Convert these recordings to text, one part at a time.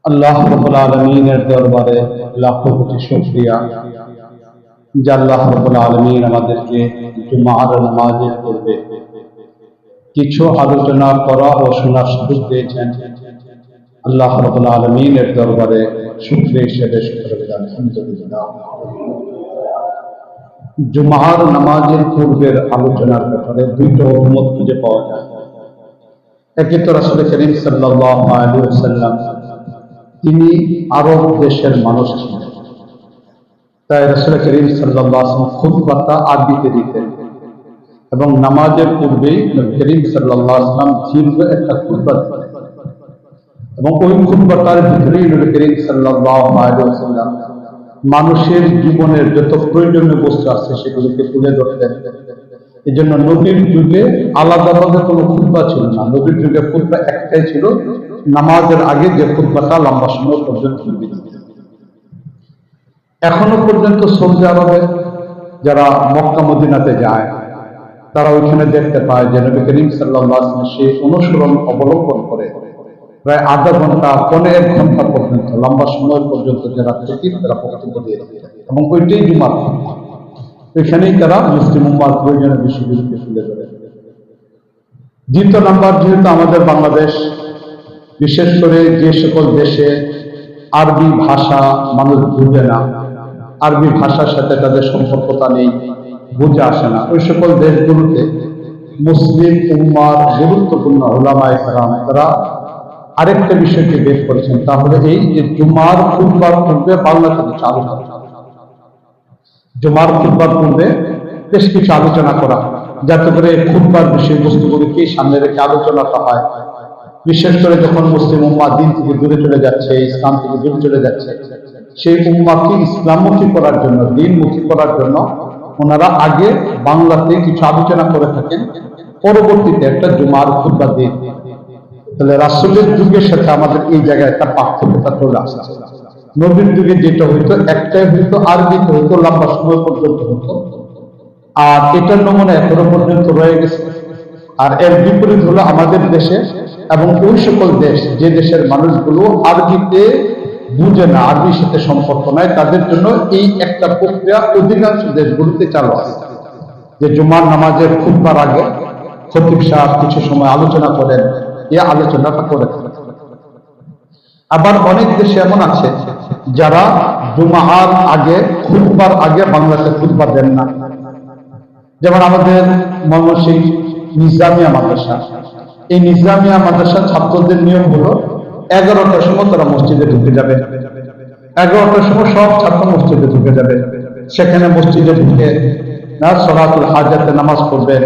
আল্লাহ রাব্বুল আলামিনের দরবারে লাখো কোটি শুকরিয়া যে আল্লাহ রাব্বুল আলামিন আমাদেরকে জুমার নামাজের পূর্বে কিছু আলোচনা করা ও শোনার সুযোগ দিয়েছেন। আল্লাহ রাব্বুল আলামিনের দরবারে শুকরিয়া হিসেবে শুকরিয়া আলহামদুলিল্লাহ। জুমার নামাজের পূর্বের আলোচনার ব্যাপারে দুইটা অভিমত খুঁজে পাওয়া যায়। একে তো রাসূল করিম সাল্লাল্লাহু আলাইহি ওয়াসাল্লাম তিনি আরব দেশের মানুষ ছিলেন, তাই রাসূল করিম সাল্লাল্লাহু আলাইহি ওয়াসাল্লাম খুতবাটা আরবিতে দিতেন এবং নামাজের পূর্বেই নবী করিম সাল্লাল্লাহু আলাইহি ওয়াসাল্লাম দীর্ঘ একটা খুতবা দিতেন এবং ওই খুতবাটার ভিতরেই নবী করিম সাল্লাল্লাহু আলাইহি ওয়াসাল্লাম মানুষের জীবনের যত প্রয়োজনীয় বস্তু আছে সেগুলোকে তুলে ধরতেন। এই জন্য নবীর যুগে আলাদাভাবে কোনো খুতবা ছিল না। নবীর যুগে খুতবা একটাই ছিল, নামাজের আগে যে খুতবাটা লম্বা সময় পর্যন্ত নবী দিতেন। এখনো পর্যন্ত সৌদি আরবে যারা মক্কা মদিনাতে যায় তারা ওইখানে দেখতে পায় যে নবী করিম সাল্লাল্লাহু আলাইহি ওয়াসাল্লাম সেই অনুসরণ অবলম্বন করে প্রায় আধা ঘন্টা পৌনে 1 ঘন্টা পর্যন্ত লম্বা সময় পর্যন্ত যারা খতিব তারা বক্তব্য দিয়ে থাকেন এবং ওইটাই জুমার খুতবা। এখানেই তারা মুসলিম উম্মাহর প্রয়োজনীয় বিষয়গুলোকে তুলে ধরে। দ্বিতীয় নাম্বার, যেহেতু আমাদের বাংলাদেশ বিশেষ করে যে সকল দেশে আরবি ভাষা মানুষ বুঝে না, আরবি ভাষার সাথে তাদের সম্পর্কতা নেই, বুঝে আসে না, ওই সকল দেশগুলোতে মুসলিম উম্মাহর গুরুত্বপূর্ণ উলামায়ে কেরাম তারা আরেকটা বিষয়কে বের করেছেন, তাহলে এই যে জুমার খুতবার পূর্বে বাংলা থেকে চালু করা, জুমার খুতবার পূর্বে বেশ কিছু আলোচনা করা, যাতে করে খুতবার বিষয়বস্তুগুলিকে সামনে রেখে আলোচনাটা হয়। বিশেষ করে যখন মুসলিম উম্মাহ দিন থেকে দূরে চলে যাচ্ছে, ইসলাম থেকে দূরে চলে যাচ্ছে, সেই উম্মাহকে ইসলামমুখী করার জন্য, দিনমুখী করার জন্য ওনারা আগে বাংলাতে কিছু আলোচনা করে থাকেন, পরবর্তীতে একটা জুমার খুতবা দিয়ে। তাহলে রাসূলের যুগের সাথে আমাদের এই জায়গায় একটা পার্থক্যতা চলে আসছে। নবীর যুগে যেটা হইতো একটাই হইতো, আরবিতে হইতো, লম্বা সময় পর্যন্ত হতো, আর এটার নমুনা এখনো পর্যন্ত রয়ে গেছে। আর এর বিপরীত হলো আমাদের দেশে এবং ওই সকল দেশ যে দেশের মানুষগুলো আরবিতে বুঝে না, আরবির সাথে সম্পর্ক নাই, তাদের জন্য এই একটা প্রক্রিয়া অধিকাংশ দেশগুলোতে চালু আছে যে জুমার নামাজের খুতবার আগে খতিব সাহেব কিছু সময় আলোচনা করেন, এই আলোচনাটা করে থাকেন। আবার অনেক দেশে এমন আছে যারা জুমার আগে খুতবার আগে বাংলাতে খুতবা দেন না। যেমন আমাদের ময়মনসিংহ নিজামিয়া মাদ্রাসা, এই নিজামিয়া মাদ্রাসা ছাত্রদের নিয়ম হলো 11টার সময় তারা মসজিদে ঢুকে যাবে, 11টার সময় সব ছাত্র মসজিদে ঢুকে যাবে, সেখানে মসজিদে ঢুকে সলাতুল হাজাতে নামাজ পড়বে,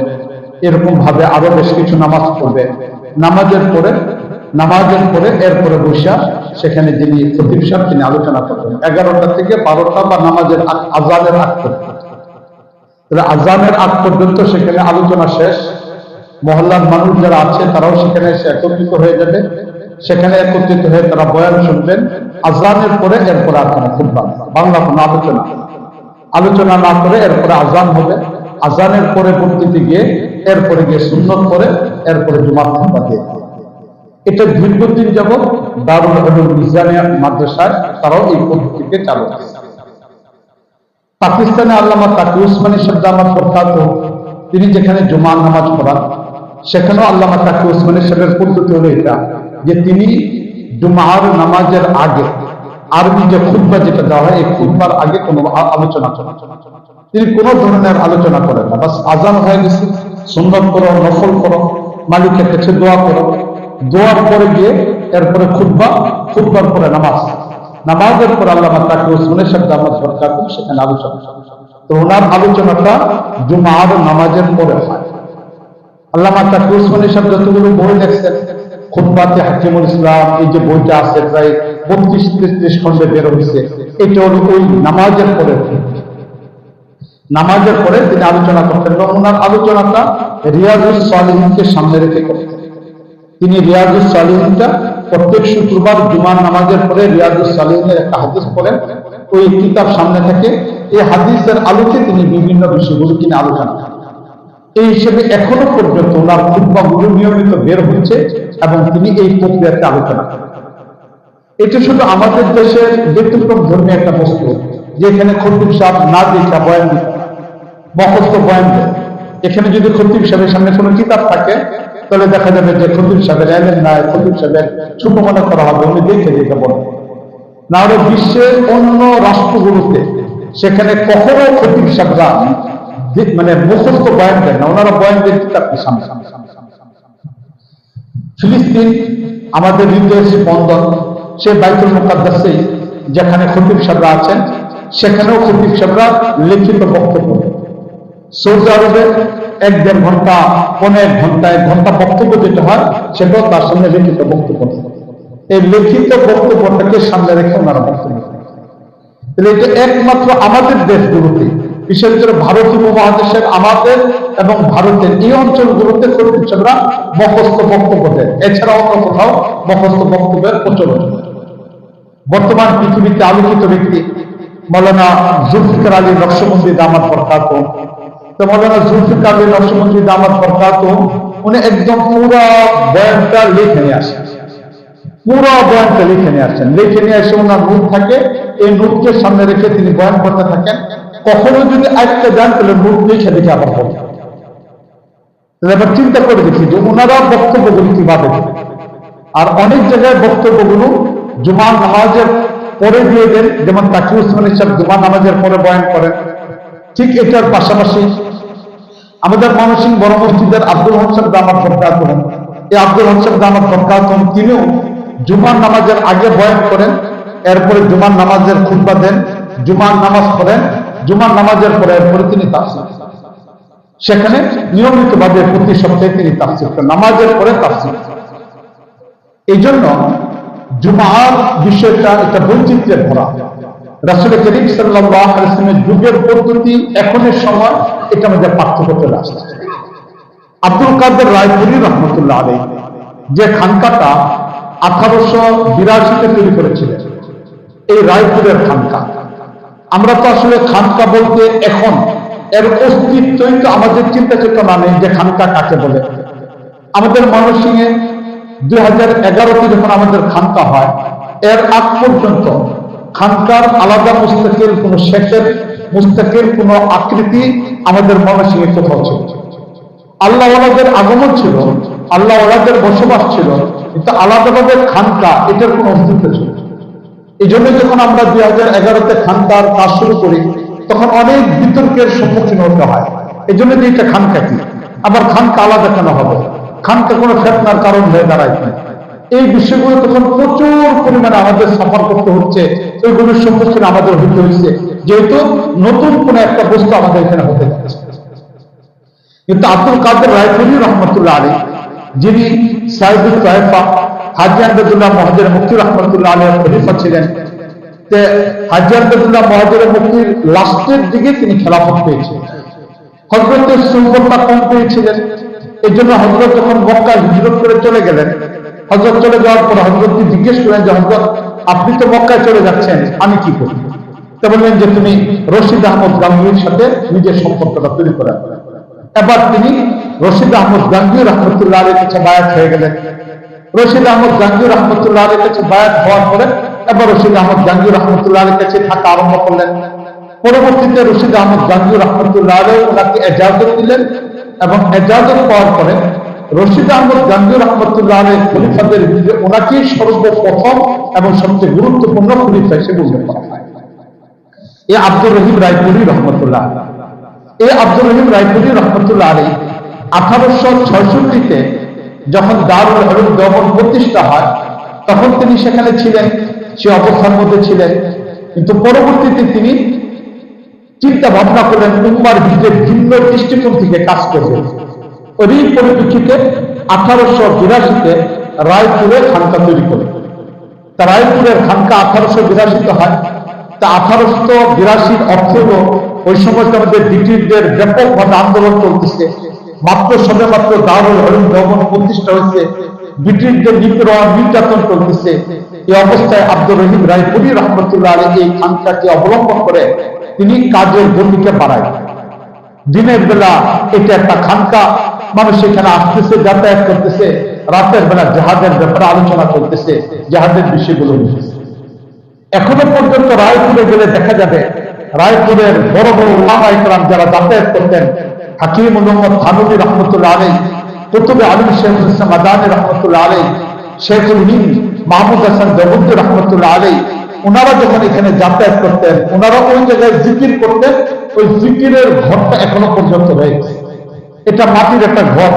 এরকম ভাবে আরো বেশ কিছু নামাজ পড়বে। নামাজের পরে এরপরে বসা সেখানে যিনি খতিব সাহেব তিনি আলোচনা করবেন 11টা থেকে 12টা বা নামাজের আজানের আগ পর্যন্ত। আজানের আগ পর্যন্ত সেখানে আলোচনা শেষ। মহল্লার মানুষ যারা আছে তারাও সেখানে এসে একত্রিত হয়ে যাবে, সেখানে একত্রিত হয়ে তারা বয়ান শুনবেন। আজানের পরে এরপরে আর কোনো খুতবা, বাংলা কোনো আলোচনা না করে এরপরে আজান হবে। আজানের পরবর্তীতে গিয়ে এরপরে গিয়ে সুন্নত করে এরপরে জুমার খুতবা দিয়ে। এটা দীর্ঘদিন যাবৎ দারুল উলুম নিজামিয়া মাদ্রাসায় তারাও এই পদ্ধতিকে চালু আছে। পাকিস্তানে আল্লামা তাকি উসমানী সাহেব দামাত বরকাতুহু তিনি যেখানে জুমার নামাজ পড়ান, সেখানেও আল্লামা তাকি উসমানী সাহেবের পদ্ধতি হলো এটা যে তিনি জুমার নামাজের আগে আরবি যে খুতবা যেটা দেওয়া হয়, এই খুতবার আগে কোনো আলোচনা করেন, তিনি কোনো ধরনের আলোচনা করেন না। বাস আজান হয়ে গেছে, সুন্নত করো, নফল করো, মালিকের কাছে দোয়া করো, দোয়ার পরে গিয়ে এরপরে খুতবার পরে নামাজের পর আল্লামা তাকি উসমানী সাহেব দামাত বরকাতুহু সেখানে আলোচনা। তো ওনার আলোচনাটা জুমার নামাজের পরে হয়। আল্লামা তাকি উসমানী সাহেব যতগুলো বই লেখছেন, খুতবাতে হাকিমুল ইসলাম, এই যে বইটা আছে প্রায় 32-33 খণ্ডে বের হয়েছে, এটা হলো ওই নামাজের পরে তিনি আলোচনা করতেন এবং ওনার আলোচনাটা রিয়াজুস সালিহিনকে সামনে রেখে করতেন। তিনি রিয়াজুস সালিহিনটা প্রত্যেক শুক্রবার জুমার নামাজের পরে রিয়াজুস সালিহিনের একটা হাদিস পড়েন, ওই কিতাব সামনে থেকে এই হাদিসের আলোকে তিনি বিভিন্ন বিষয়গুলো তিনি আলোচনা করেন। এই হিসেবে এখনো পর্যন্ত ওনার খুতবাগুলো নিয়মিত বের হচ্ছে এবং তিনি এই প্রক্রিয়াতে আলোচনা করেন। এটা শুধু আমাদের দেশের ব্যতিক্রম ধর্মী একটা বস্তু, যেখানে খতিব সাহেব না দেখা বয়ান দিতে মুখস্থ বয়ান দেয়। এখানে যদি খতিব সাহেবের সামনে কোনো কিতাব থাকে তাহলে দেখা যাবে যে খতিব সাহেবের এলেন নাই, খতিব সাহেবের ছোট মনে করা হবে, উনি দেখে দেখে বলেন। না হলে বিশ্বের অন্য রাষ্ট্রগুলোতে সেখানে কখনো খতিব সাহেবরা মানে মুখস্থ বয়ান দেন না, ওনারা বয়ান দেন কিতাবকে সামনে। ফিলিস্তিন আমাদের হৃদয়ের স্পন্দন, সে বাইতুল মুকাদ্দাসে যেখানে খতিব সাহেবরা আছেন সেখানেও খতিব সাহেবরা লিখিত বক্তব্য। সৌদি আরবে 1-1.5 ঘন্টা, 1 ঘন্টা 1 ঘন্টা বক্তব্য যেটা হয় সেটাও তার সামনে লিখিত বক্তব্য। এই লিখিত বক্তব্যটাকে সামনে রেখে ওনারা বক্তব্য। তাহলে এটা একমাত্র আমাদের দেশগুলোতে, বিশেষ করে ভারতীয় উপমহাদেশের আমাদের এবং ভারতের এই অঞ্চলগুলোতে খতিব সাহেবরা মুখস্থ বক্তব্য দেন। এছাড়া অন্য কোথাও মুখস্থ বক্তব্যের প্রচলন। বর্তমান পৃথিবীতে আলোচিত ব্যক্তি মৌলানা জুলফিকার আলী নকশবন্দি দামাত বরকাতুহু। তো মৌলানা জুলফিকার আলী নকশবন্দি দামাত বরকাতুহু উনি একদম পুরো বয়ানটা লিখে নিয়ে আসেন। পুরো বয়ানটা লিখে নিয়ে আসেন। লিখে নিয়ে এসে ওনার নোট থাকে, এই নোটকে সামনে রেখে তিনি বয়ান করতে থাকেন। কখনো যদি আজকে যান তাহলে নোট লিখে দেখে আবার বলতেন। এবার চিন্তা করে দেখি যে ওনারা বক্তব্যগুলি কিভাবে দেন। আর অনেক জায়গায় বক্তব্যগুলো জুমার নামাজের পরে দিয়ে দেন, যেমন তাকি উসমানী সাহেব জুমার নামাজের পরে বয়ান করেন। ঠিক এটার পাশাপাশি আমাদের ময়মনসিংহ বড় মসজিদের আব্দুল হক সাহেব দামাত বরকাতুহু, এই আব্দুল হক সাহেব দামাত বরকাতুহু তিনিও জুমার নামাজের আগে বয়ান করেন, এরপরে জুমার নামাজের খুতবা দেন, জুমার নামাজ পড়েন, জুমার নামাজের পরে এরপরে তিনি তাফসীর। সেখানে নিয়মিতভাবে প্রতি সপ্তাহে তিনি তাফসীর করেন, নামাজের পরে তাফসীর। এই জন্য জুমার বিষয়টা একটা বৈচিত্র্যের ভরা। রাসূল করিম সাল্লাল্লাহু আলাইহি ওয়াসাল্লামের যুগের পদ্ধতি এখনের সময় এটা আমাদের পার্থক্য চলে আসছে। আব্দুল কাদের রায়পুরি রহমতুল্লাহ আলাইহি যে খানকাটা 1882-তে তৈরি করেছিলেন, এই রায়পুরের খানকা। আমরা তো আসলে খানকা বলতে এখন এর অস্তিত্বই তো আমাদের চিন্তা চেতনা নেই যে খানকা কাকে বলে। আমাদের ময়মনসিংহে 2011-তে যখন আমাদের খানকা হয়, এর আগ পর্যন্ত খানকার আলাদা মুস্তাকিল কোন শেখের মুস্তাকিল কোন আকৃতি আমাদের ময়মনসিংহে কোথাও ছিল। আল্লাহওয়ালাদের আগমন ছিল, আল্লাহওয়ালাদের বসবাস ছিল, কিন্তু আলাদাভাবে খানকা এটার কোন অস্তিত্ব ছিল। এই জন্য যখন আমরা 2011-তে খানকার কাজ শুরু করি তখন অনেক বিতর্কের সম্মুখীন হতে হয়। এই জন্য যে এটা খানকা কি, আবার খানকা আলাদা কেন হবে, খানকা কোনো ফেতনার কারণ হয়ে দাঁড়ায় কি, এই বিষয়গুলো তখন প্রচুর পরিমাণে আমাদের সফর করতে হচ্ছে, ওইগুলোর সম্মুখীন আমাদের হতে হচ্ছে, যেহেতু নতুন কোন একটা বস্তু আমাদের এখানে হতে যাচ্ছে। কিন্তু আব্দুল কাদের রায়পুরি রহমতুল্লাহ আলাইহি, যিনি সাইদুল তায়েফা হাজী আমদাদুল্লাহ মুহাজির মুফতি রহমতুল্লাহ আলাইহির খলিফা ছিলেন, হাজী আমদাদুল্লাহ মুহাজির মুফতির লাস্টের দিকে তিনি খেলাফত পেয়েছিলেন। হযরতের সুহবতটা কম পেয়েছিলেন। এই জন্য হযরত যখন মক্কা হিজরত করে চলে গেলেন, হযরত চলে যাওয়ার পর হযরতকে জিজ্ঞেস করলেন যে হযরত আপনি তো মক্কায় চলে যাচ্ছেন, আমি কি করি? তা বললেন যে তুমি রশিদ আহমদ গাঙ্গুহির সাথে নিজের সম্পর্কটা তৈরি করা। এবার তিনি রশিদ আহমদ গাঙ্গুহি রহমতুল্লাহ আলাইহির কাছে বায়াত হয়ে গেলেন। রশিদ আহমদ গাঙ্গুহি রহমতুল্লাহ আলাইহির কাছে বায়াত হওয়ার পরে এবার রশিদ আহমদ গাঙ্গুহি রহমতুল্লাহ আলাইহির কাছে থাকা আরম্ভ করলেন। পরবর্তীতে রশিদ আহমদ গাঙ্গুহি রহমতুল্লাহ আলাইহি ওনাকে ইজাজত দিলেন এবং ইজাজত পাওয়ার পরে রশিদ আহমদ গাঙ্গুহি রহমতুল্লাহ আলাইহি খলিফাদের মধ্যে ওনাকেই সর্বপ্রথম এবং সবচেয়ে গুরুত্বপূর্ণ খলিফা হিসেবে উল্লেখ করা হয়। এই আব্দুর রহিম রায়পুরি রহমতুল্লাহ আলাইহি, এই আব্দুর রহিম রায়পুরি রহমতুল্লাহ আলাইহি 1866-তে যখন দারুল উলুম দেওবন্দ প্রতিষ্ঠা হয় তখন তিনি সেখানে ছিলেন, সে অবস্থার মধ্যে ছিলেন। কিন্তু পরবর্তীতে তিনি চিন্তা ভাবনা করলেন উম্মার ভিতরে ভিন্ন দৃষ্টিকোণ থেকে কাজ করবেন। ওই পরিপ্রেক্ষিতে 1882-তে রায়পুরে খানকা তৈরি করেন। তা রায়পুরের খানকা 1882-তে হয়। তা 1882-র অর্থ হলো ওই সময় আমাদের ব্রিটিশদের ব্যাপকভাবে আন্দোলন চলতেছে, সবে মাত্র দারুল উলুম দেওবন্দ প্রতিষ্ঠা হয়েছে, ব্রিটিশদের নির্যাতন চলতেছে। এই অবস্থায় আব্দুর রহিম রায়পুরি রহমতুল্লাহ আলাইহি এই খানকাকে অবলম্বন করে তিনি কাজের গতিকে বাড়ায়। দিনের বেলা এটা একটা খানকা, মানুষ এখানে আসতেছে, যাতায়াত করতেছে, রাতের বেলা জাহাজের ব্যাপারে আলোচনা করতেছে, জাহাজের বিষয়গুলো বুঝতেছে। এখনো পর্যন্ত রায়পুরে গেলে দেখা যাবে রায়পুরের বড় বড় ওলামা ইকরাম যারা যাতায়াত করতেন, হাকিম মোহাম্মদ থানভী রহমতুল্লাহ আলাইহি, কুতুবে আলম শেখুল ইসলাম মাদানী রহমতুল্লাহ আলাইহি, শেখুল হিন্দ মাহমুদ হাসান দেওবন্দি রহমতুল্লাহ আলাইহি, ওনারা যখন এখানে যাতায়াত করতেন, ওনারা ওই জায়গায় জিকির করতেন। ওই জিকিরের ঘরটা এখনো পর্যন্ত রয়েছে। এটা মাটির একটা ঘর,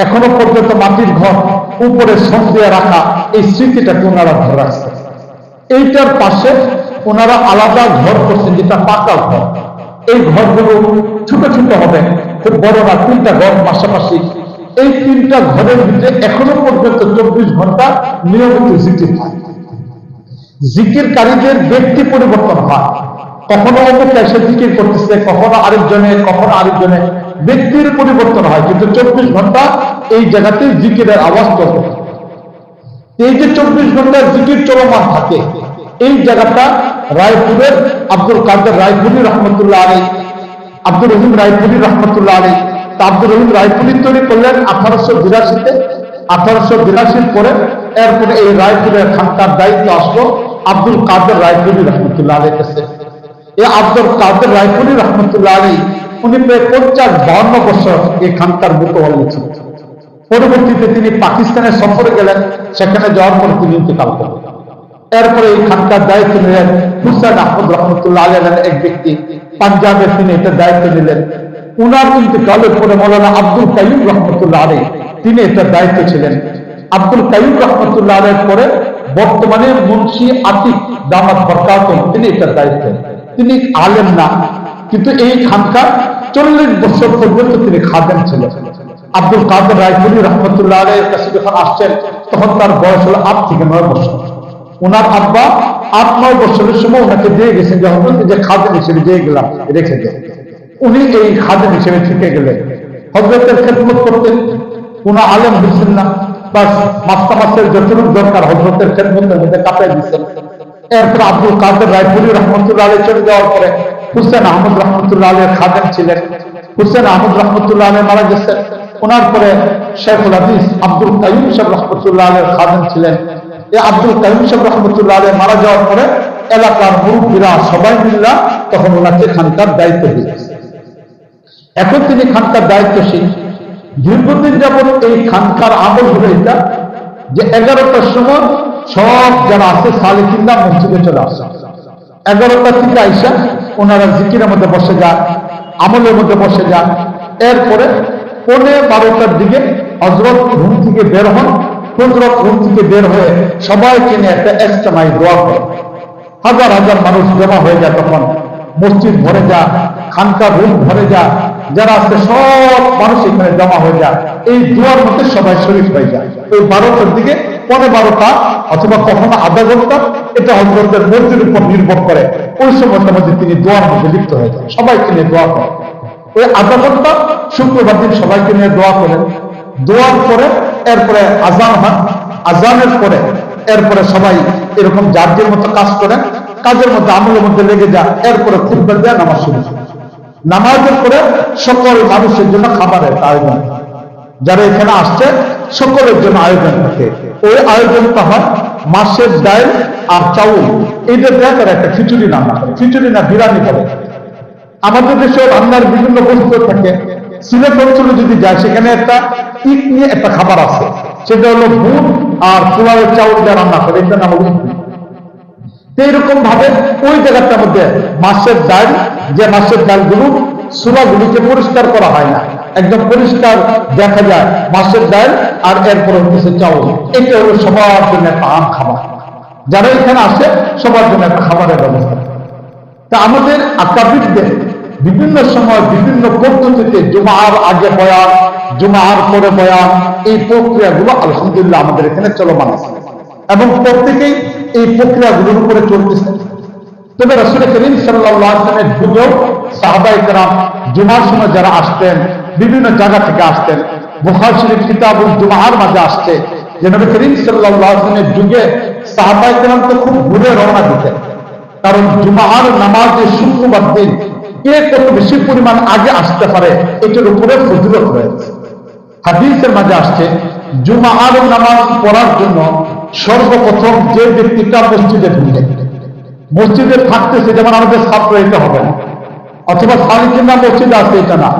এখনো পর্যন্ত মাটির ঘর, উপরে সন দিয়ে রাখা, এই স্মৃতিটাকে ওনারা ধরে রাখছেন। এইটার পাশে ওনারা আলাদা ঘর করছেন, যেটা পাকা ঘর। এই ঘরগুলো ছোট ছোট হবে, খুব বড় না, 3টা ঘর পাশাপাশি। এই 3টা ঘরের ভিতরে এখনো পর্যন্ত 24 ঘন্টা নিয়মিত জিকির হয়। জিকিরকারীদের ব্যক্তি পরিবর্তন হয়, কখনো অমুক এসে জিকির করতেছে, কখনো আরেকজনে ব্যক্তির পরিবর্তন হয়, কিন্তু 24 ঘন্টা এই জায়গাতে জিকিরের আওয়াজ চলতে থাকে। এই যে 24 ঘন্টার জিকির চলমান থাকে, এই জায়গাটা রায়পুরের আব্দুল কাদের রায়পুরি রহমতুল্লাহ আলাইহি, আব্দুর রহিম রায়পুরি রহমতুল্লাহ আলাইহি। আব্দুর রহিম রায়পুরি তৈরি করলেন 1882-তে। 1882 পরে এরপরে এই রায়পুরের খানকার দায়িত্ব আসলো আব্দুল কাদের রায়পুরি রহমতুল্লাহ আলাইহির কাছে। এই আব্দুল কাদের রায়পুরি রহমতুল্লাহ আলাইহি উনি প্রায় 50-52 বছর এই খানকার মুতওয়াল্লি ছিলেন। পরবর্তীতে তিনি পাকিস্তানের সফরে গেলেন, সেখানে যাওয়ার পর তিনি ইন্তেকাল করলেন। এরপরে এই খানকার দায়িত্ব নিলেন হুসাইন আহমদ রহমতুল্লাহ আলাইহি এক ব্যক্তি, পাঞ্জাবের তিনি এটা দায়িত্ব নিলেন। উনার ইন্তেকালের পরে মৌলানা আব্দুল কাইয়ুম রহমতুল্লাহ আলাইহি তিনি এটা দায়িত্ব ছিলেন। আব্দুল কাইয়ুম রহমতুল্লাহ আলাইহির পরে বর্তমানে মুন্সি আতিক দামাত বরকাতুহু তিনি এটা দায়িত্ব। তিনি আলেম না, কিন্তু এই খানকার 40 বছর পর্যন্ত তিনি খাদেম ছিলেন। আব্দুল কাদের রায়পুরি রহমতুল্লাহ আলাইহির কাছে যখন আসছেন, তখন তার বয়স হলো 8 থেকে 9 বছর। ওনার আব্বা 8-9 বছরের সময় ওনাকে দিয়ে গেছেন যে হযরত যে খাদেম হিসেবে দিয়ে গেলাম, রেখে দেন। উনি এই খাদেম হিসেবে থেকে গেলেন, হযরতের খেদমত করতেন। কোন আলেম হচ্ছেন না, বাস মাস্তা মাসের যতটুকু দরকার হযরতের খেদমতের মধ্যে কাটাই দিচ্ছেন। এরপর আব্দুল কাদের রায়পুরি রহমতুল্লাহ আলাইহি চলে যাওয়ার পরে হুসেন আহমদ রহমতুল্লাহ আলাইহির খাদেম ছিলেন। হুসেন আহমদ রহমতুল্লাহ আলাইহি মারা গেছেন। ওনার পরে শেখুল হাদিস আব্দুল কাইয়ুম সাহেব রহমতুল্লাহ আলাইহির খাদেম ছিলেন। এই আব্দুল কাইয়ুম সাহেব রহমতুল্লাহ আলাইহি মারা যাওয়ার পরে এলাকার মুরব্বীরা সবাই মিলে তখন ওনাকে খানকার দায়িত্ব দিয়েছে। এখন তিনি খানকার দায়িত্বশীল। দীর্ঘদিন যাবত এই খানকার আমল হলো এটা যে 11টার সময় সব যারা আছে সালেকিনরা মসজিদে চলে আসে। 11টা থেকে আইসা ওনারা জিকিরের মধ্যে বসে যান, আমলের মধ্যে বসে যান। এরপরে 12:15টার দিকে হযরত রুম থেকে বের হন। হযরত রুম থেকে বের হয়ে সবাইকে নিয়ে একটা ইজতেমাই দোয়া করে। হাজার হাজার মানুষ জমা হয়ে যায়, তখন মসজিদ ভরে যায়, খানকার রুম ভরে যায়, যারা আছে সব মানুষ এখানে জমা হয়ে যায়। এই দোয়ার মধ্যে সবাই শরীক হয়ে যায়। ওই 12টার দিকে 12:15 অথবা কখনো আধা ঘন্টা, এটা হযরতের মর্জির উপর নির্ভর করে। ওই সময়টার মধ্যে তিনি দোয়ার মধ্যে লিপ্ত হয়ে যান, সবাইকে নিয়ে দোয়া করেন। ওই আধা ঘন্টা শুক্রবার দিন সবাইকে নিয়ে দোয়া করেন। দোয়ার পরে এরপরে আজান হয়, আজানের পরে এরপরে সবাই এরকম যার যার মতো কাজ করেন, কাজের মধ্যে আমলের মধ্যে লেগে যায়। এরপরে খুতবা দেয়, নামাজ শুরু হয়। নামাজের পরে সকল মানুষের জন্য খাবারের আয়োজন, যারা এখানে আসছে সকলের জন্য আয়োজন থাকে। ওই আয়োজনটা হয় মাছের ডাল আর চাউল, এইটা দেয় তারা একটা খিচুড়ি রান্না করে, খিচুড়ি না বিরিয়ানি করে। আমাদের দেশে রান্নার বিভিন্ন বস্তু থাকে। সিলেট অঞ্চলে যদি যায়, সেখানে একটা ইট নিয়ে একটা খাবার আছে, সেটা হলো বুট আর পোলাওয়ের চাউল দিয়ে রান্না করে, এটা নাম হলো। এইরকম ভাবে ওই জায়গাটার মধ্যে মাছের ডাল, যে মাছের ডালগুলো চুলাগুলিকে পরিষ্কার করা হয় না, একদম পরিষ্কার দেখা যায় মাছের ডাল, আর এরপরে হচ্ছে চাউল। এটা হলো সবার জন্য একটা আম খাবার। যারা এখানে আসে সবার জন্য একটা খাবারের ব্যবস্থা। তা আমাদের আকাবিরদের বিভিন্ন সময় বিভিন্ন পদ্ধতিতে জুমার আগে বয়ান, জুমার পরে বয়ান, এই প্রক্রিয়াগুলো আলহামদুলিল্লাহ আমাদের এখানে চলমান আছে এবং প্রত্যেকেই এই প্রক্রিয়াগুলোর উপরে চলতেছে। তবে রাসূল করিম সাল্লাল্লাহু আলাইহি ওয়াসাল্লামের যুগেও সাহাবায়ে কেরাম জুমার সময় যারা আসতেন, বিভিন্ন জায়গা থেকে আসতেন। বুখারী শরীফ কিতাবুল জুমার মাঝে আসছে যে নবী করিম সাল্লাল্লাহু আলাইহি ওয়াসাল্লামের যুগে সাহাবায়ে কেরাম তো খুব ঘুরে রওনা দিতেন, কারণ জুমার নামাজে শুক্রবার দিন কে কত বেশি পরিমাণ আগে আসতে পারে এটার উপরে ফজিলত রয়েছে। হাদিসের মাঝে আসছে জুমার নামাজ পড়ার জন্য সর্বপ্রথম যে ব্যক্তিটা মসজিদে ঢুকে, মসজিদে থাকতেছে, যেমন আমাদের ছাত্র এটা হবে না, অথবা সালিকিনা মসজিদে আছে এটা না,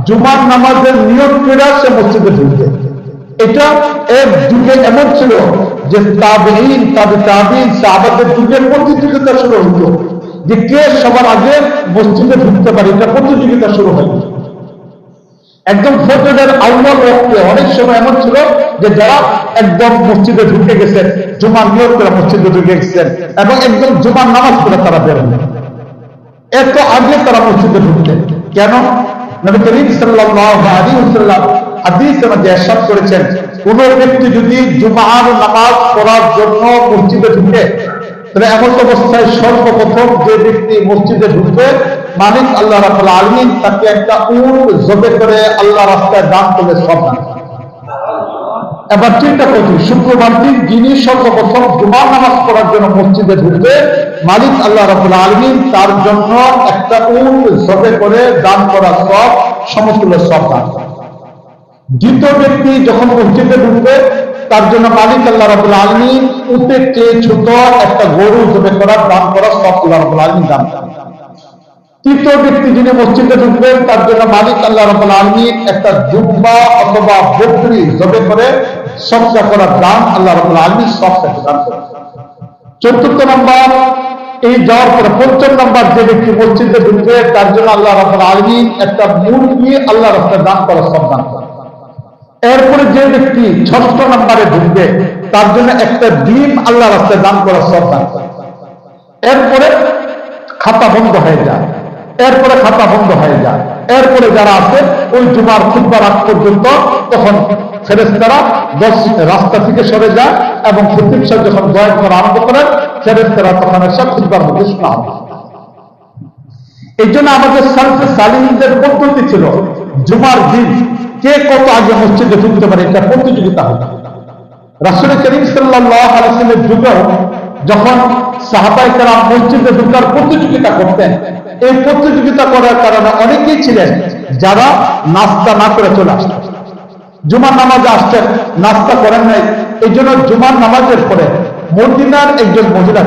জুমার নামাজের নিয়ত করে সে মসজিদে ঢুকবে। এটা এক যুগে এমন ছিল যে তাবেঈন, তাবেঈন সাহাবাদের যুগে প্রতিযোগিতা শুরু হতো যে কে সবার আগে মসজিদে ঢুকতে পারে, এটা প্রতিযোগিতা শুরু হতো। একদম ফজরের আউয়াল ওয়াক্তে অনেক সময় এমন ছিল যে যারা একদম মসজিদে ঢুকে গেছেন, জুমার নিয়ত করে মসজিদে ঢুকে গেছেন এবং একদম জুমার নামাজ পড়ে তারা বের হলেন, এত আগে তারা মসজিদে ঢুকতেন। কেন? নবী করিম সাল্লাল্লাহু আলাইহি ওয়াসাল্লাম হাদিসে মধ্যে ইরশাদ করেছেন, কোন ব্যক্তি যদি জুমার নামাজ পড়ার জন্য মসজিদে ঢুকে, তাহলে এমন অবস্থায় সর্বপ্রথম যে ব্যক্তি মসজিদে ঢুকবে, মালিক আল্লাহ রাব্বুল আলামিন তাকে একটা উট জবে করে আল্লাহ রাস্তায় দান করে সব দান। এবার চিন্তা করছি, শুক্রবার দিন যিনি সর্বপ্রথম জুমার নামাজ পড়ার জন্য মসজিদে ঢুকবে, মালিক আল্লাহ রাব্বুল আলামিন তার জন্য একটা উট জবে করে দান করা সব সমতুল্য সব দান। দ্বিতীয় ব্যক্তি যখন মসজিদে ঢুকবে, তার জন্য মালিক আল্লাহ রাব্বুল আলামিন উটের চেয়ে ছোট একটা গরু জবে করা দান করা সব আল্লাহ রাব্বুল আলামিন দান করেন। তৃতীয় ব্যক্তি যিনি মসজিদে ঢুকবেন, তার জন্য মালিক আল্লাহ রাব্বুল আলামিন একটা দুম্বা অথবা বকরি জবে করে সদকা করার দান আল্লাহ রাব্বুল আলামিন সদকা দান করেন। চতুর্থ নম্বর এই যাওয়ার পরে পঞ্চম নম্বর যে ব্যক্তি মসজিদে ঢুকবে, তার জন্য আল্লাহ রাব্বুল আলামিন একটা মুরগি আল্লাহ রাস্তায় দান করার সব দান করেন। এরপরে যে ব্যক্তি ষষ্ঠ নম্বরে ঢুকবে, তার জন্য একটা ডিম আল্লাহ রাস্তায় দান করার সব দান করেন। এরপরে খাতা বন্ধ হয়ে যায়, এরপরে খাতা বন্ধ হয়ে যায়। এরপরে যারা আছে ওই জুমার খুতবার আগ পর্যন্ত, তখন ফেরেশতারা রাস্তা থেকে সরে যায় এবং খতিব সাহেব যখন বয়ান করা আরম্ভ করেন, ফেরেশতারা তখন এসে খুতবার মধ্যে শোনা হবে। এই জন্য আমাদের সালফে সালিহিনদের পদ্ধতি ছিল জুমার দিন কে কত আগে মসজিদে ঢুকতে পারে এটা প্রতিযোগিতা হতো। রাসূল করিম সাল্লাল্লাহু আলাইহি ওয়াসাল্লামের যুগেও যখন সাহাবায়ে কেরাম মসজিদে ঢোকার প্রতিযোগিতা করতেন, এই প্রতিযোগিতা করার কারণে অনেকেই ছিলেন যারা নাস্তা না করে চলে আসতেন, জুমার নামাজে আসছেন, নাস্তা করেন নাই। এই জন্য জুমার নামাজের পরে মদিনার একজন মহিলা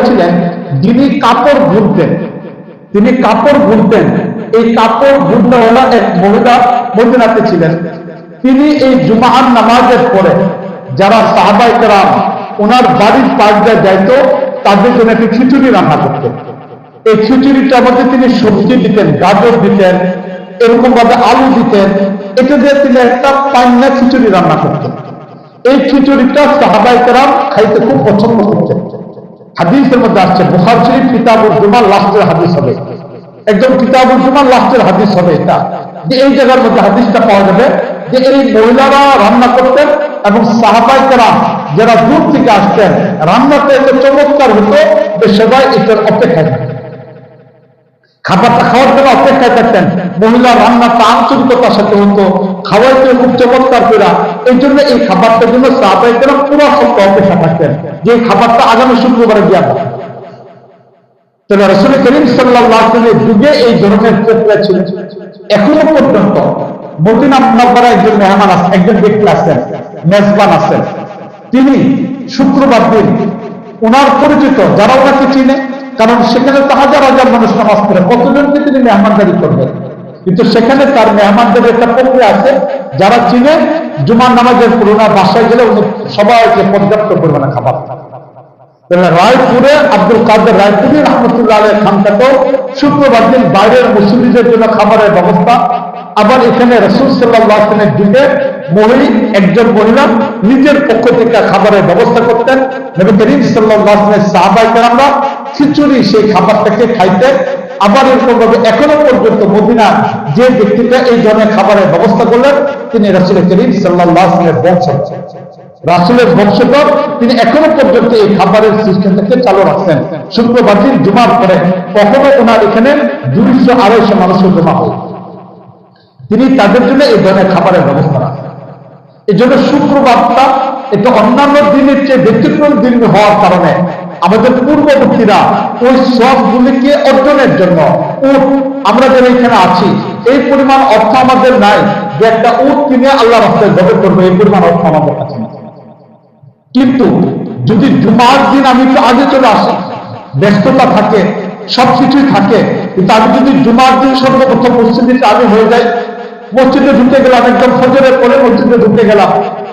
ছিলেন, যিনি কাপড় বুনতেন, তিনি কাপড় বুনতেন। এই কাপড় বুনতেওয়ালা এক মহিলা মদিনাতে ছিলেন। তিনি এই জুমার নামাজের পরে যারা সাহাবায়ে কেরাম ওনার বাড়ির পাশ দিয়ে যাইতো, তাদের জন্য একটি খিচুড়ি রান্না করতেন। এই খিচুড়িটার মধ্যে তিনি সবজি দিতেন, গাজর দিতেন, এরকম ভাবে আলু দিতেন। এটা দিয়ে তিনি একটা পান্না খিচুড়ি রান্না করতেন। এই খিচুড়িটা সাহাবায়ে কেরাম খাইতে খুব পছন্দ করতেন। হাদিসের মধ্যে আসছে, বুখারী শরীফ কিতাবুল জুমার লাস্টের হাদিস হবে, একদম কিতাবুল জুমার লাস্টের হাদিস হবে এটা, যে এই জায়গার মধ্যে হাদিসটা পাওয়া যাবে যে এই মহিলারা রান্না করতেন এবং সাহাবায়ে কেরাম যারা দূর থেকে আসতেন, রান্নাটা এত চমৎকার হতো যে সবাই এটার অপেক্ষায় থাকতেন, খাবারটা খাওয়ার জন্য অপেক্ষায় থাকতেন। মহিলা রান্নাটা আন্তরিকতার সাথে হতো, খাওয়াইতে খুব চমৎকার করে। এই জন্য এই খাবারটার জন্য সাহাবায়ে কেরাম পুরো সপ্তাহ অপেক্ষা থাকতেন যে এই খাবারটা আগামী শুক্রবারে দেওয়া হবে। তবে রাসূল করিম সাল্লাল্লাহু আলাইহি ওয়াসাল্লামের যুগে এই ধরনের প্রক্রিয়া ছিল। এখনো পর্যন্ত মদিনা মুনাওয়ারায় একজন মেহমান আছেন, একজন ব্যক্তি আছেন, মেজবান আছেন, তিনি শুক্রবার দিন ওনার পরিচিত যারা ওনাকে চিনে, কারণ সেখানে তো হাজার হাজার মানুষ নামাজ পড়ে, কতজনকে তিনি মেহমানদারি করবেন, কিন্তু সেখানে তার মেহমানদারির একটা প্রক্রিয়া আছে। যারা চিনে জুমার নামাজের পর ওনার বাসায় গেলে উনি সবাইকে পর্যাপ্ত পরিমাণে খাবার। রায়পুরে আব্দুল কাদের রায়পুরি রহমতুল্লাহ আলাইহি খানকাতেও শুক্রবার দিন বাইরের মুসলিমদের জন্য খাবারের ব্যবস্থা। আবার এখানে রাসূল সাল্লাল্লাহু আলাইহি ওয়াসাল্লামের যুগে একজন মহিলা নিজের পক্ষ থেকে খাবারের ব্যবস্থা করতেন। নবী করিম সাল্লাল্লাহু আলাইহি ওয়াসাল্লামের সাহাবায়ে কেরামরা খিচুড়ি সেই খাবারটাকে খাইতেন। আবার এরকম ভাবে এখনো পর্যন্ত মদিনা যে ব্যক্তিটা এই ধরনের খাবারের ব্যবস্থা করলেন, তিনি রাসূল করিম সাল্লাল্লাহু আলাইহি ওয়াসাল্লামের বংশধর, রাসূলের বংশধর। তিনি এখনো পর্যন্ত এই খাবারের সিস্টেমটাকে চালু রাখছেন। শুক্রবার দিন জুমার পরে কখনো ওনার এখানে 200-250 মানুষের জমা হয়, তিনি তাদের জন্য এই ধরনের খাবারের ব্যবস্থা রাখেন। এই জন্য শুক্রবারটা এটা অন্যান্য দিনের চেয়ে ব্যতিক্রম দিন হওয়ার কারণে আমাদের পূর্ববর্তীরা ওই সবগুলিকে অর্জনের জন্য উট, আমরা যারা এখানে আছি এই পরিমাণ অর্থ আমাদের নাই যে একটা উট কিনে আল্লাহ রাস্তায় জবে করবো, এই পরিমাণ অর্থ আমাদের কাছে নেই। কিন্তু যদি জুমার দিন আমি একটু আগে চলে আসি, ব্যস্ততা থাকে, সবকিছুই থাকে, কিন্তু আমি যদি জুমার দিন সর্বপ্রথম মসজিদে আমি হয়ে যাই, মসজিদে ঢুকে গেলাম, একদম ফজরের পরে মসজিদে ঢুকে গেলাম,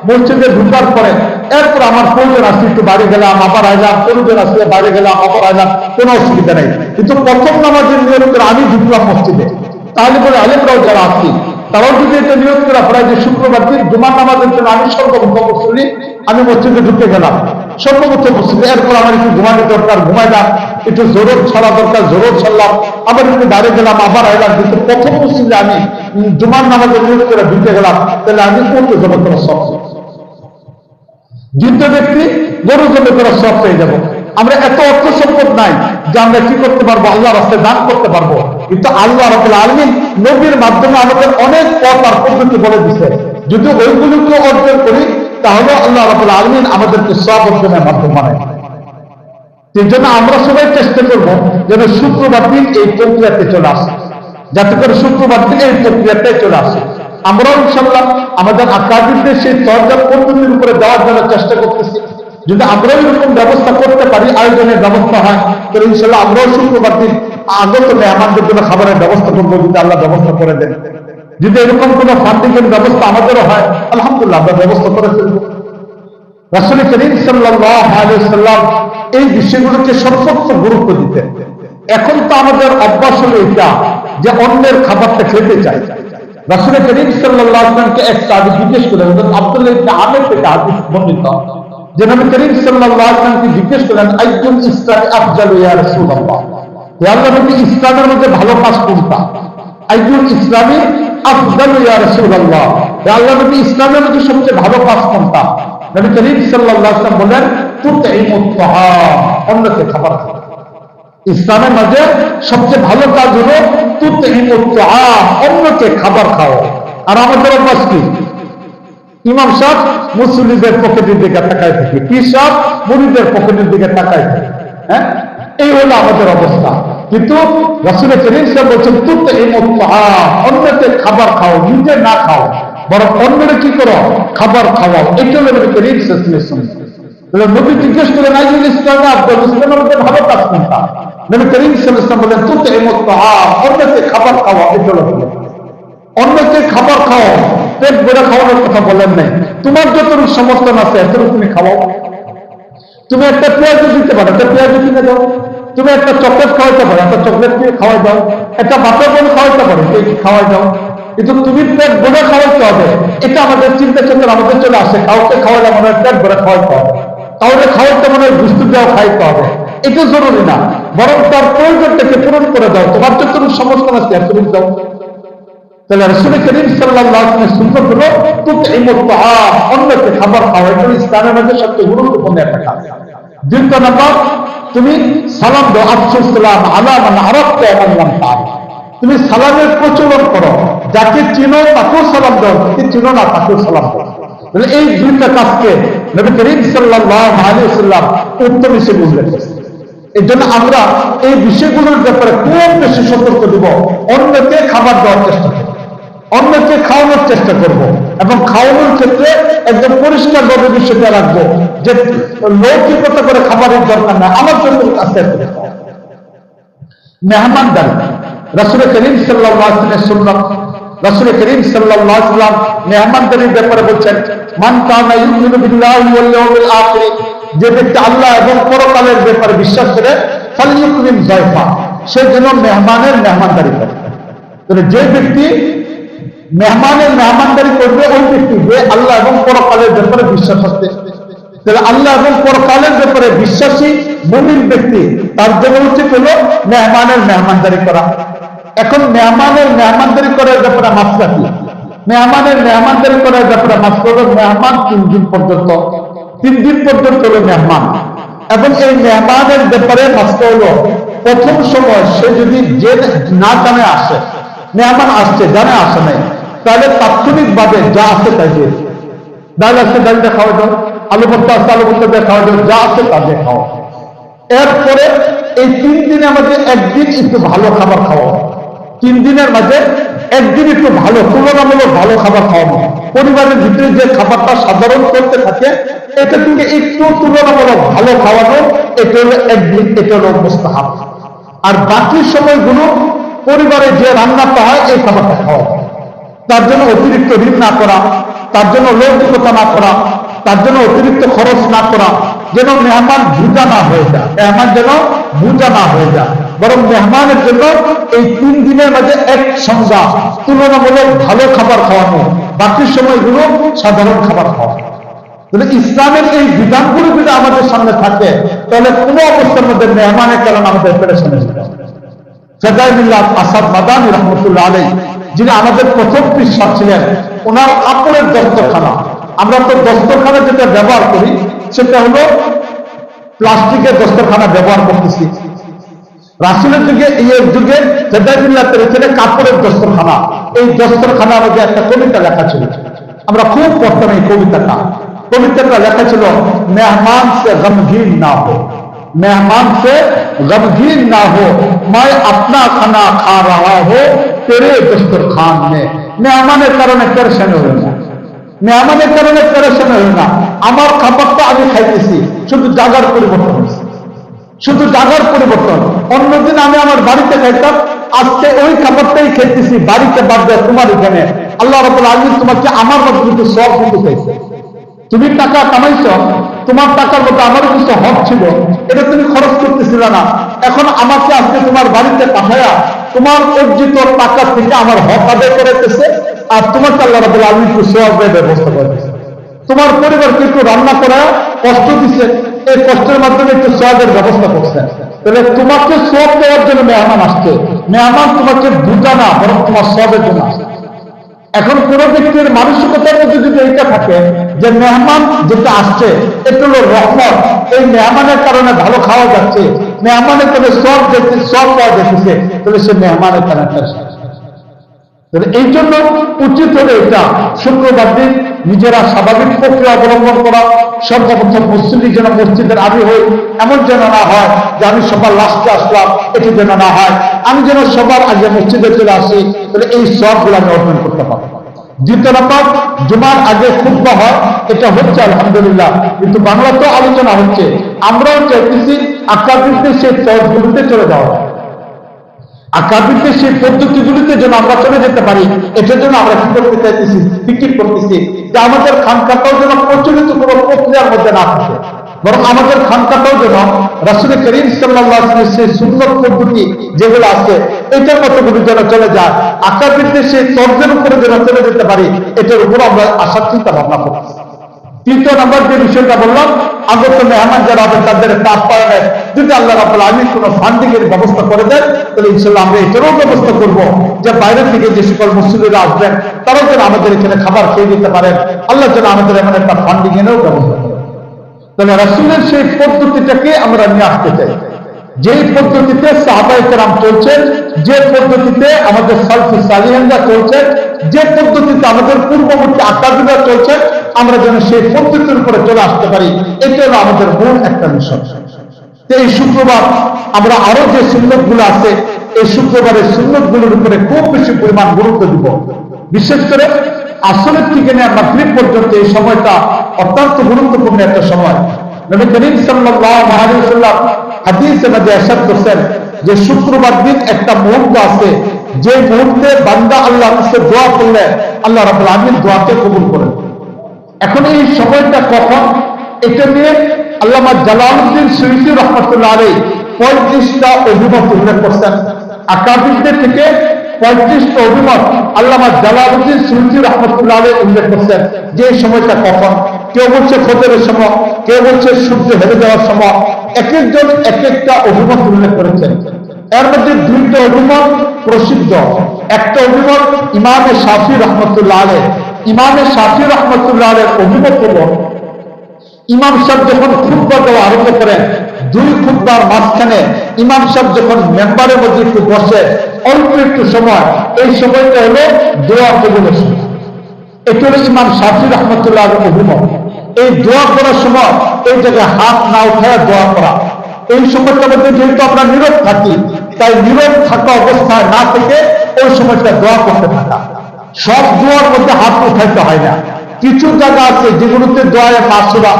মসজিদে ঢুকার পরে এরপর আমার প্রয়োজন আসলে একটু বাড়ি গেলাম, আবার আইলাম, প্রয়োজন আসলে বাড়ি গেলাম, আবার আইলাম, কোনো অসুবিধা নেই। কিন্তু প্রথম নামাজের নিয়ম করে আমি ঢুকলাম মসজিদে, তাহলে বলে আলেমরাও যারা আসছি তারাও যদি এটা নিয়োগ করা পড়ায় যে শুক্রবার দিন জুমার নামাজের জন্য আমি সর্বপ্রথম মুসল্লি, আমি মসজিদে ঢুকে গেলাম, সর্বপ্রথম মসজিদে, এরপর আমার একটু ঘুমানো দরকার ঘুমাইলাম, একটু জোরত ছাড়া দরকার জোরত ছাড়লাম, আবার একটু দাঁড়িয়ে গেলাম, আবার আইলাম, কিন্তু প্রথম মসজিদে আমি জুমার নামাজের নিয়োগ করে ঢুকে গেলাম, তাহলে আমি কোন জমা করার সব, দ্বিতীয় ব্যক্তি গরু জমে করার সব পেয়ে যাবো। আমরা এত অর্থ সম্পদ নাই যে আমরা কি করতে পারবো, আল্লাহ রাস্তায় দান করতে পারবো, কিন্তু আল্লাহ রাব্বুল আলামিন নবীর মাধ্যমে আমাদের অনেক পথ আর পদ্ধতি বলে দিচ্ছে, যদি ওইগুলোকে অর্জন করি তাহলে আল্লাহ রাব্বুল আলামিন আমাদেরকে সব অর্জনের মাধ্যম বানায়। সেই জন্য আমরা সবাই চেষ্টা করবো যেন শুক্রবার দিন এই প্রক্রিয়াতে চলে আসে, যাতে করে শুক্রবার দিন এই প্রক্রিয়াতে চলে আসে। আমরাও ইনশাআল্লাহ আমাদের আকাবিরদের সেই চর্চা পদ্ধতির উপরে দেওয়ার জন্য চেষ্টা করতেছি। যদি আমরাও এরকম ব্যবস্থা করতে পারি, আয়োজনের ব্যবস্থা হয়, তাহলে ইনশাআল্লাহ আমরাও শুক্রবার দিন আগত মেহমানদের জন্য খাবারের ব্যবস্থা করবো, যদি আল্লাহ ব্যবস্থা করে দেন। যদি এরকম কোন ফান্ডিং এর ব্যবস্থা আমাদেরও হয়, আলহামদুলিল্লাহ আমরা ব্যবস্থা করে ফেলবো। রাসূল করিম সাল্লাল্লাহু আলাইহি ওয়াসাল্লাম এই বিষয়গুলোকে সর্বোচ্চ গুরুত্ব দিতেন। এখন তো আমাদের অভ্যাস হলো এটা যে অন্যের খাবারটা খেতে চাই। রাসূল করিম সাল্লাল্লাহু আলাইহি ওয়াসাল্লামকে এক সাহাবী জিজ্ঞেস করলেন, আব্দুল্লাহ ইবনে আমির থেকে হাদিস বর্ণিত, যে নবী করিম সাল্লাল্লাহু আলাইহি ওয়াসাল্লামকে জিজ্ঞেস করলেন, আইয়ুল ইসলামি আফজালু ইয়া রাসূলুল্লাহ, হে আল্লাহর নবী ইসলামের মধ্যে ভালো কাজ কোনটা? আইয়ুল ইসলামি আফজালু ইয়া রাসূলুল্লাহ, হে আল্লাহর নবী ইসলামের মধ্যে সবচেয়ে ভালো কাজ কোনটা? নবী করিম সাল্লাল্লাহু আলাইহি ওয়াসাল্লাম বলেন, তুতঈমুত তাআম, অন্যকে খাবার খাওয়া। ইসলামের মাঝে সবচেয়ে ভালো কাজ হলো তুতঈমুত তাআম, অন্যকে খাবার খাওয়া। আর আমাদের অভ্যাস কি? ইমাম সাহেব মুসল্লিদের পকেটের দিকে তাকায় থাকে, পীর সাহেব মুরিদের পকেটের দিকে তাকায় থাকে। হ্যাঁ, এই হলো আমাদের অবস্থা। কিন্তু রাসূল করিম সাল্লাল্লাহু আলাইহি ওয়াসাল্লাম বলছেন তুতঈমুত তাআম, অন্যকে খাবার খাও, নিজে না খাও, বরং অন্যরা কি করো, খাবার খাওয়াও। এটা হলো নবী করিম সাল্লাল্লাহু আলাইহি ওয়াসাল্লাম। নবী জিজ্ঞেস করেন, আইয়ুল ইসলামি আফজাল, ইসলামের মধ্যে ভালো কাজ কোনটা? নবী করিম সাল্লাল্লাহু আলাইহি ওয়াসাল্লাম বলেন, তুতঈমুত তাআম, অন্যকে খাবার খাওয়া। এটা হলো অন্যকে খাবার খাও, পেট ভরে খাওয়ানোর কথা বলেন নাই। তোমার যতটুকু সমর্থন আছে এতটুকু তুমি খাওয়াও। তুমি একটা পেঁয়াজও দিতে পারো, একটা পেঁয়াজও কিনে দাও। তুমি একটা চকলেট খাওয়াইতে পারো, একটা চকলেট দিয়ে খাওয়াই দাও। একটা বাটার বন খাওয়াইতে পারো, খাওয়াই দাও। কিন্তু তুমি পেট ভরে খাওয়াইতে হবে, এটা আমাদের চিন্তা চেতনা আমাদের চলে আসে। কাউকে খাওয়ালে মনে হয় পেট ভরে খাওয়াইতে হবে, কাউকে খাওয়াইতে মনে হয় গুস্তু দেওয়া খাইতে হবে। এটা জরুরি না, বরং তার প্রয়োজনটাকে পূরণ করে দাও। তোমার যতটুকু সমর্থন আছে এতটুকু দাও। তাহলে রাসূল করিম সাল্লাল্লাহু আলাইহি ওয়াসাল্লামের সুন্নাত হলো তুতঈমুত তাআম, অন্যকে খাবার খাওয়া। এটা ইসলামের মধ্যে সবচেয়ে গুরুত্বপূর্ণ একটা কাজ। দ্বিতীয় নাম্বার, তুমি সালাম দাও, আফসুস সালাম আলা মান আরাফতা ওয়া মান লাম তা'রিফ। তুমি সালামের প্রচলন করো, যাকে চিনো তাকেও সালাম দাও, যাকে চিনো না তাকেও সালাম দাও। তাহলে এই দুইটা কাজকে নবী করিম সাল্লাল্লাহু আলাইহি ওয়াসাল্লাম উত্তম হিসেবে উল্লেখ করেছেন। এই জন্য আমরা এই বিষয়গুলোর ব্যাপারে খুব বেশি সতর্ক দিব। অন্যকে খাবার দেওয়ার চেষ্টা করব, অন্যকে খাওয়ানোর চেষ্টা করব, এবং খাওয়ানোর ক্ষেত্রে একদম পরিষ্কার ভাবে বিষয়টা রাখবো যে লৌকিকতা করে খাবারের দরকার না, আমার জন্য কাছে মেহমানদারি। রাসূল করিম সাল্লাল্লাহু আলাইহি ওয়াসাল্লামের সুন্নাত, রাসূল করিম সাল্লাল্লাহু আলাইহি ওয়াসাল্লাম মেহমানদারির ব্যাপারে বলছেন, মান কানা ইউমিনু বিল্লাহি ওয়াল ইয়াউমিল আখির, যে ব্যক্তি আল্লাহ এবং পরকালের ব্যাপারে বিশ্বাস করে, ফালইউকরিম যায়ফা, সে যেন মেহমানের মেহমানদারি করে। তাহলে যে ব্যক্তি মেহমানের মেহমানদারি করবে, ওই ব্যক্তি যে আল্লাহ এবং পরকালের ব্যাপারে বিশ্বাস আছে। তাহলে আল্লাহ এবং পরকালের ব্যাপারে বিশ্বাসী মুমিন ব্যক্তি, তার জন্য উচিত হলো মেহমানের মেহমানদারি করা। এখন মেহমানের মেহমানদারি করার ব্যাপারে মাসলা কি? মেহমানের মেহমানদারি করার ব্যাপারে মাসলা হলো, মেহমান 3 দিন পর্যন্ত, 3 দিন পর্যন্ত হলো মেহমান। এবং এই মেহমানের ব্যাপারে মাসলা হলো, প্রথম সময় সে যদি যে না জানে আসে, মেহমান আসছে জানে আসে নাই, তাহলে তাৎক্ষণিক ভাবে যা আছে তাই দিয়ে, ডাল আছে ডালটা খাওয়া দাও, আলু ভর্তা আছে আলু ভর্তা দিয়ে খাওয়া দাও, যা আছে তা দিয়ে খাওয়া। এরপরে এই 3 দিনের মাঝে একদিন একটু ভালো খাবার খাওয়া, 3 দিনের মাঝে একদিন একটু ভালো, তুলনামূলক ভালো খাবার খাওয়ানো, পরিবারের ভিতরে যে খাবারটা সাধারণ করতে থাকে এটা থেকে একটু তুলনামূলক ভালো খাওয়ানো, এটা হলো একদিন, এটা হলো মুস্তাহাব। আর বাকি সময়গুলো পরিবারে যে রান্নাটা হয় এই খাবারটা খাওয়া, তার জন্য অতিরিক্ত ঋণ না করা, তার জন্য লৌকিকতা না করা, তার জন্য অতিরিক্ত খরচ না করা, যেন মেহমান বুঝা না হয়ে যায়, মেহমান যেন বুঝা না হয়ে যায়, বরং মেহমানের জন্য এই 3 দিনের মাঝে এক সংজ্ঞা তুলনামূলক ভালো খাবার খাওয়ানো, বাকি সময়গুলো সাধারণ খাবার খাওয়ানো। তাহলে ইসলামের এই বিধানগুলো যদি আমাদের সামনে থাকে তাহলে কোনো অবস্থার মধ্যে মেহমানের কারণে আমাদের পেরেশানি হবে। ফেদাইলুল্লাহ আসাদ মাদানী রহমতুল্লাহ আলাইহি, যিনি আমাদের প্রথম পৃষ্ঠা ছিলেন, ওনার কাপড়ের দস্তরখানা, আমরা তো দস্তরখানা যেটা ব্যবহার করি সেটা হলো প্লাস্টিকের দস্তরখানা ব্যবহার করতেছি। রাসূলের যুগে, এই যুগে ফেদাইলুল্লাহ ছিলেন কাপড়ের দস্তরখানা। এই দস্তরখানার মধ্যে একটা কবিতা লেখা ছিল, আমরা খুব পড়তাম এই কবিতাটা। कविता लेखा चलो, मेहमान से गमगीन ना हो, मेहमान से गमगीन ना हो, मैं अपना खाना खा रहा हो तेरे दस्तरखान में। मेहमाনের কারণে পেরেশান হই না, মেহমানের কারণে পেরেশান হই না, আমার খাবারটা আমি খাইতেছি, শুধু জায়গার পরিবর্তন হয়েছে, শুধু জায়গার পরিবর্তন। অন্যদিন আমি আমার বাড়িতে খাইতাম, আজকে ওই খাবারটাই খেতেছি বাড়িতে বাদ দেয় তোমার এখানে। আল্লাহ রাব্বুল আলামিন তোমাকে আমার মধ্যে কিন্তু সব দিতে চাইছে। তুমি টাকা কামাইছ, তোমার টাকার মধ্যে আমার কিছু হক ছিল, এটা তুমি খরচ করতেছিলে না, এখন আমাকে আজকে তোমার বাড়িতে পাঠায়া তোমার অর্জিত টাকা থেকে আমার হক আদায় করাইতেছে, আর তোমাকে আল্লাহ রাব্বুল আলামিন সওয়াবের ব্যবস্থা করতেছে। তোমার পরিবারকে একটু রান্না করা কষ্ট দিচ্ছে, এই কষ্টের মাধ্যমে একটু সওয়াবের ব্যবস্থা করছে। তাহলে তোমাকে সওয়াব দেওয়ার জন্য মেহমান আসছে, মেহমান তোমাকে বুঝা না, বরং তোমার সওয়াবের জন্য আসছে। এখন কোন ব্যক্তির মানসিকতার মধ্যে যদি এইটা থাকে যে মেহমান যেটা আসছে এটা হলো রহমত, এই মেহমানের কারণে ভালো খাওয়া যাচ্ছে, মেহমানের কারণে সব যাচ্ছে, সব পাওয়া যাচ্ছে, তাহলে সে মেহমানের কারণে। তাহলে এই জন্য উচিত হলো এটা শুক্রবার দিন নিজেরা স্বাভাবিক প্রক্রিয়া অবলম্বন করা। সর্বপ্রথম মুসলিম যেন মসজিদের আদি হই, এমন যেন না হয় যে আমি সবার লাস্টে আসলাম, এটি যেন না হয়, আমি যেন সবার আগে মসজিদে চলে আসি, তাহলে এই সবগুলো আমি অর্জন করতে পারবো। দ্বিতীয় নম্বর, জুমার আগে খুতবা হয়, এটা হচ্ছে আলহামদুলিল্লাহ, কিন্তু বাংলাতেও আলোচনা হচ্ছে। আমরাও চাইতেছি আকাবিরদের সেই তর্কগুলিতে চলে যাওয়া, আকাবিরদের সেই পদ্ধতিগুলিতে যেন আমরা চলে যেতে পারি। এটার জন্য আমরা কি করতে চাইতেছি, ফিকির করতেছি যে আমাদের খানকাটাও যেন প্রচলিত কোনো প্রক্রিয়ার মধ্যে না থাকে, বরং আমাদের খানকাটাও যেন রাসূল করিম সাল্লাল্লাহু আলাইহি ওয়াসাল্লামের সেই সুন্নাত পদ্ধতি যেগুলো আছে এটার মতগুলো যেন চলে যায়, আকাবিরদের সেই তর্কের উপরে যেন চলে যেতে পারি, এটার উপর আমরা আসার চিন্তা ভাবনা করতেছি। তৃতীয় নম্বর যে বিষয়টা বললাম, আগত মেহমান যারা হবে তাদের একটা আপ্যায়নের যদি আল্লাহ রাব্বুল আলামিন কোনো ফান্ডিং এর ব্যবস্থা করে দেন, তাহলে ইনশাআল্লাহ আমরা এটারও ব্যবস্থা করব যে বাইরে থেকে যে সকল মুসলিমরা আসবেন তারা যেন আমাদের এখানে খাবার খেয়ে দিতে পারেন, আল্লাহ যেন আমাদের এমন একটা ফান্ডিং এরও ব্যবস্থা করেন। তাহলে রাসূলের সেই পদ্ধতিটাকে আমরা নিয়ে আসতে চাই, যেই পদ্ধতিতে সাহাবায়ে কেরাম চলছেন, যে পদ্ধতিতে আমাদের সালফে সালিহিনরা চলছেন, যে পদ্ধতিতে আমাদের পূর্ববর্তী আকাবিররা চলছেন, আমরা যেন সেই পদ্ধতির উপরে চলে আসতে পারি, এটা হলো আমাদের মূল একটা মিশন। এই শুক্রবার আমরা আরো যে সুন্নতগুলো আছে, এই শুক্রবারের সুন্নতগুলোর উপরে খুব বেশি পরিমাণ গুরুত্ব দিব। বিশেষ করে আসরের থেকে নিয়ে মাগরিব পর্যন্ত এই সময়টা অত্যন্ত গুরুত্বপূর্ণ একটা সময়। নবী করিম সাল্লাল্লাহু আলাইহি ওয়াসাল্লাম হাদিসে মধ্যে ইরশাদ করেছেন যে শুক্রবার দিন একটা মুহূর্ত আছে, যে মুহূর্তে বান্দা আল্লাহর কাছে দোয়া করলে আল্লাহ রাব্বুল আলামিন দোয়াকে কবুল করেন। এখন এই সময়টা কখন, এটা নিয়ে আল্লামা জালালউদ্দিন সুয়ুতী রাহমাতুল্লাহ আলাইহি 35টা অভিমত উল্লেখ করছেন। আকাবিরদের থেকে 35টা অভিমত আল্লামা জালালউদ্দিন সুয়ুতী রাহমাতুল্লাহ আলাইহি উল্লেখ করছেন যে এই সময়টা কখন। কেউ বলছে ফজরের সময়, কেউ বলছে সূর্য হেলে যাওয়ার সময়, এক একজন এক একটা অভিমত উল্লেখ করেছেন। এর মধ্যে 2টা অভিমত প্রসিদ্ধ। একটা অভিমত ইমামে শাফি রাহমাতুল্লাহ আলাইহি, ইমামে শাফি রাহমাতুল্লাহ আলাইহির অভিমত হলো ইমাম সাহেব যখন খুতবা দেওয়া আরম্ভ করেন, 2 খুতবার মাঝখানে ইমাম সাহেব যখন মেম্বারের মধ্যে একটু বসে অল্প একটু সময়, এই সময়টা হলো দোয়া কবুলের সময়। এটা হলো ইমাম শাফি রাহমাতুল্লাহ আলাইহির অভিমত। এই দোয়া করার সময় এই জায়গায় হাত না উঠায় দোয়া করা, এই সময়টার মধ্যে যেহেতু আমরা নীরব থাকি, তাই নীরব থাকা অবস্থায় না থেকে ওই সময়টা দোয়া করতে থাকা। সব দোয়ার মধ্যে হাত উঠাইতে হয় না। কিছু জায়গা আছে যেগুলোতে দোয়ায় মাসুরা,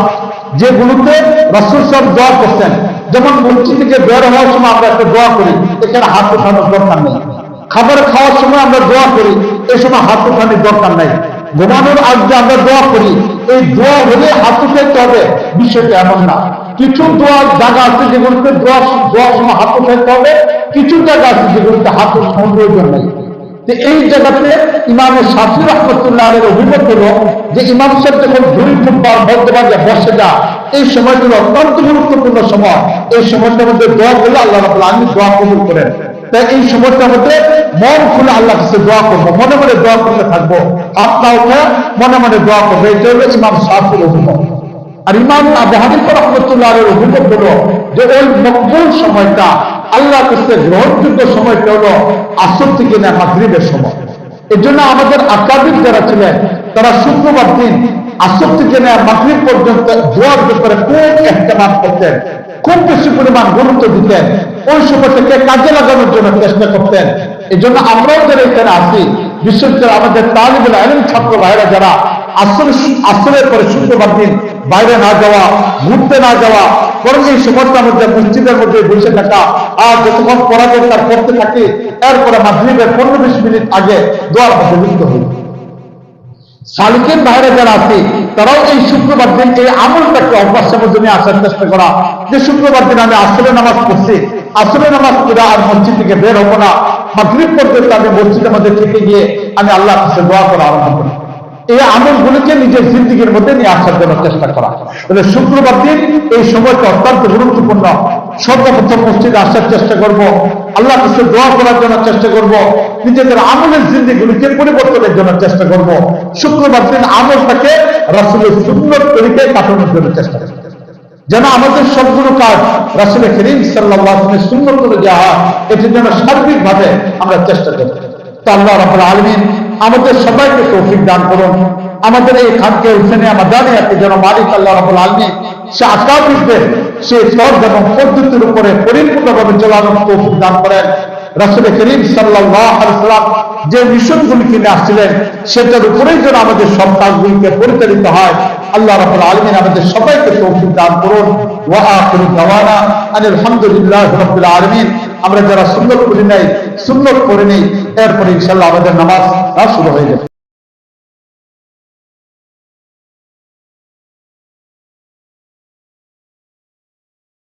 যেগুলোতে রাসূল সাহেব দোয়া করতেন, যেমন মসজিদ থেকে বের হওয়ার সময় আমরা একটা দোয়া করি, এখানে হাত উঠানোর দরকার নেই। খাবার খাওয়ার সময় আমরা দোয়া করি, এই সময় হাত উঠানোর দরকার নাই। ঘুমানোর আগে আমরা দোয়া করি, এই দোয়া হলে হাত উঠাইতে হবে, বিষয়টা এমন না। কিছু দোয়ার জায়গা আছে যেগুলোতে দোয়ার সময় হাত উঠাইতে হবে, কিছু জায়গা আছে যেগুলোতে হাত উঠানোর প্রয়োজন নেই। এই জায়গাতে ইমাম শাফি রাহমাতুল্লাহ আলাইহির অভিমত হলো যে ইমাম সাহেব যখন ঘড়ি ফুটবার মধ্যভাগে বসে যা, এই সময়গুলো অত্যন্ত গুরুত্বপূর্ণ সময়। এই সময়টার মধ্যে দোয়া করলে আল্লাহ রাব্বুল আলামিন দোয়া কবুল করেন। তাই এই সময়টার মধ্যে মন খুলে আল্লাহর কাছে দোয়া করবো, মনে মনে দোয়া করতে থাকবো, আপনার মনে মনে দোয়া করবো। এটা হলো ইমাম শাফির অভিমত। আর ইমাম আবু হানিফা রাহমাতুল্লাহ আলাইহির অভিমত হলো যে ওই মকবুল সময়টা, আল্লাহর কাছে গ্রহণযোগ্য সময়টা হলো আসর থেকে না মাগরিবের সময়। এর জন্য আমাদের আকাবির যারা ছিলেন তারা শুক্রবার দিন আসর থেকে না মাগরিব পর্যন্ত দোয়ার ব্যাপারে খুব ইহতিমাম করতেন, খুব বেশি পরিমাণ গুরুত্ব দিতেন, ওই সময়টাকে কাজে লাগানোর জন্য চেষ্টা করতেন। এই জন্য আমরাও যারা এখানে আসি, বিশেষ করে আমাদের তালিবুল ইলম ছাত্র ভাইরা যারা আসরের পরে শুক্রবার দিন বাইরে না যাওয়া, ঘুরতে না যাওয়া, বরং এই সময়টার মধ্যে মসজিদের মধ্যে বসে থাকা, আর যতক্ষণ পড়া দরকার করতে থাকি, এরপরে মাগরিবের 15-20 মিনিট আগে দোয়ার মধ্যে লিপ্ত হই। সালিকিন ভাইরা যারা আছে তারাও এই শুক্রবার দিন এই আমলটাকে অভ্যাসের মধ্যে নিয়ে আসার চেষ্টা করা, যে শুক্রবার দিন আমি আসরের নামাজ পড়ছি, আসরের নামাজ পড়ে আর মসজিদ থেকে বের হবো না, মাগরিব পর্যন্ত আমি মসজিদের মধ্যে থেকে গিয়ে আমি আল্লাহর কাছে দোয়া করা আরম্ভ করি। এই আমলগুলোকে নিজের জিন্দিগির মধ্যে নিয়ে আসার জন্য চেষ্টা করা। তাহলে শুক্রবার দিন এই সময়টা অত্যন্ত গুরুত্বপূর্ণ। সর্বপ্রথম মসজিদে আসার চেষ্টা করব, আল্লাহর কাছে দোয়া করার জন্য চেষ্টা করব, নিজেদের আমলের জিন্দিগিগুলিকে পরিবর্তনের জন্য চেষ্টা করব। শুক্রবার দিন আমলটাকে রাসূলের সুন্নাত তরিকায় কাটানোর জন্য চেষ্টা করব, যেন আমাদের সবগুলো কাজ রাসূল করিম সাল্লাল্লাহু আলাইহি ওয়াসাল্লামের সুন্নাত অনুযায়ী হয়, এটির জন্য সার্বিকভাবে আমরা চেষ্টা করব। তো আল্লাহ রাব্বুল আলামিন আমাদের সবাইকে তৌফিক দান করুন। আমাদের এই খানকে হুসেনে মাদানিয়াতে যেন মালিক আল্লাহ রাব্বুল আলামিন সে আকাবিরদের সে তর্ক এবং পদ্ধতির উপরে পরিপূর্ণভাবে চলানোর তৌফিক দান করেন। রাসূল করিম সাল্লাল্লাহু আলাইহি ওয়াসাল্লাম যে মিশনগুলিকে নিয়ে আসছিলেন সেটার উপরেই যেন আমাদের সব কাজগুলিকে পরিচালিত হয়। আল্লাহ রাব্বুল আলামিন আমাদের সবাইকে তৌফিক দান করুন। ওয়া আখিরু দাওয়ানা আনিল হামদুলিল্লাহি রাব্বিল আলামিন। আমরা যারা সুন্নাত পড়ি নাই, সুন্নাত পড়ে নেই, এরপরে ইনশাআল্লাহ আমাদের নামাজ শুরু হয়ে যাবে।